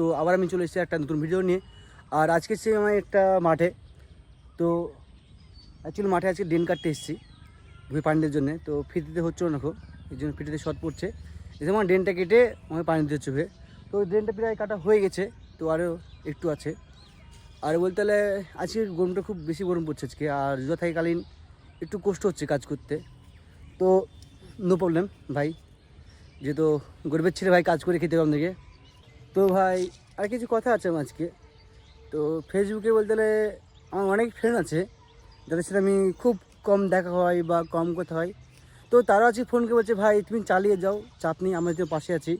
তো আবার আমি চলে এসেছি একটা নতুন ভিডিও নিয়ে। আর আজকে এসেছি আমি একটা মাঠে। তো অ্যাকচুয়ালি মাঠে আজকে ড্রেন কাটতে এসেছি ভুঁই পানি দেওয়ার জন্যে। তো ফিটিতে হচ্ছিল না খুব, এই জন্য ফিটিতে শর্ট পড়ছে, এই জন্য ড্রেনটা কেটে আমাকে পানি দিতে হচ্ছে। তো ড্রেনটা প্রায় কাটা হয়ে গেছে, তো আরও একটু আছে। আর বলতে গেলে আজকে গরমটা খুব বেশি গরম পড়ছে আজকে, আর রোজা থাকাকালীন একটু কষ্ট হচ্ছে কাজ করতে। তো নো প্রবলেম ভাই, যেহেতু গরিবের ছেলে ভাই, কাজ করে খেতে হবে আপনাকে। তো ভাই আর কিছু কথা আছে আমার আজকে। তো ফেসবুকে বলতে গেলে আমার অনেক ফ্রেন্ড আছে যাদের সাথে আমি খুব কম দেখা হয় বা কম কথা হয়। তো তারা আজকে ফোন করে বলছে, ভাই তুমি চালিয়ে যাও, চাপ নেই, আমরা তো পাশে আছি,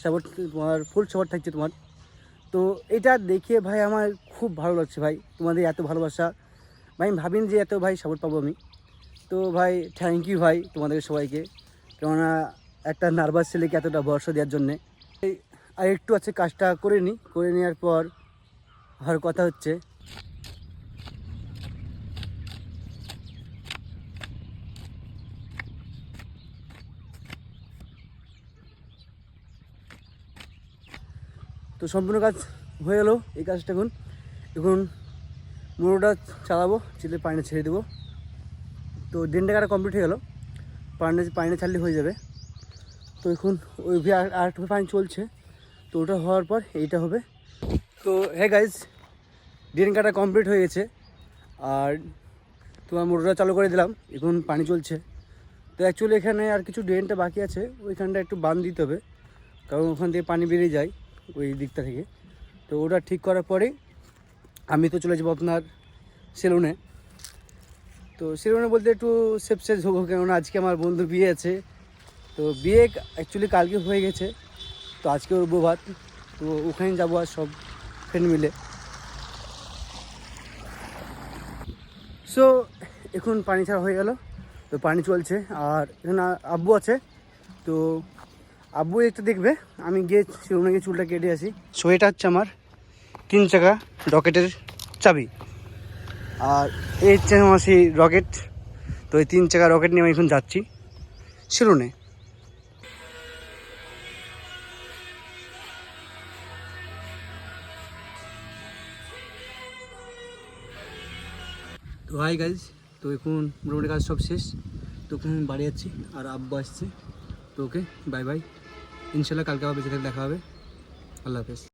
সাপোর্ট তোমার ফুল সাপোর্ট থাকছে তোমার। তো এটা দেখে ভাই আমার খুব ভালো লাগছে ভাই, তোমাদের এত ভালোবাসা ভাই, আমি ভাবিনি যে এত ভাই সাপোর্ট পাবো আমি। তো ভাই থ্যাংক ইউ ভাই তোমাদের সবাইকে, কেননা একটা নার্ভাস ছেলেকে এতটা ভরসা দেওয়ার জন্যে। আর একটু আছে, কাজটা করে নিই, করে নেওয়ার পর আর কথা হচ্ছে। তো সম্পূর্ণ কাজ হয়ে গেলো, এই কাজটা এখন এখন মোটরটা চালাবো, চিলে পানিটা ছেড়ে দেবো। তো ড্রেনটা কাটা কমপ্লিট হয়ে গেলো, পানিটা ছাড়লে হয়ে যাবে। তো এখন ওই আর একটু পানি চলছে, তো ওটা হওয়ার পর এইটা হবে। তো হ্যাঁ গাইজ, ড্রেন কাটা কমপ্লিট হয়ে গেছে, আর তোমার মোটরটা চালু করে দিলাম, এখন পানি চলছে। তো অ্যাকচুয়ালি এখানে আর কিছু ড্রেনটা বাকি আছে, ওইখানটা একটু বাঁধ দিতে হবে, কারণ ওখান থেকে পানি বেরিয়ে যায় ওই দিকটা থেকে। তো ওটা ঠিক করার পরে আমি তো চলে যাবো আপনার সেলুনে। তো সেলুনে বলতে একটু সেফ হবো, কেননা আজকে আমার বন্ধুর বিয়ে আছে। তো বিয়ে অ্যাকচুয়ালি কালকে হয়ে গেছে, তো আজকে ওর বউ ভাত, তো ওখানে যাবো আর সব ফ্রেন্ড মিলে। সো এখন পানি ছাড়া হয়ে গেল, তো পানি চলছে, আর এখানে আব্বু আছে। তো আব্বু একটু দেখবে, আমি গিয়ে সেলুনে গিয়ে চুলটা কেটে আসি। সো এটা হচ্ছে আমার 3 চাকা রকেটের চাবি, আর এই হচ্ছে আমার সেই রকেট। তো এই 3 চাকা রকেট নিয়ে আমি এখন যাচ্ছি সেলুনে। তো হাই গাইজ, তো এখন মোটামুটি কাজ সব শেষ, তো এখন বাড়ি যাচ্ছি, আর আব্বু আসছে। তো ওকে বাই বাই, ইনশাল্লাহ কালকে আবার বেঁচে থাকলে দেখা হবে। আল্লাহ হাফেজ।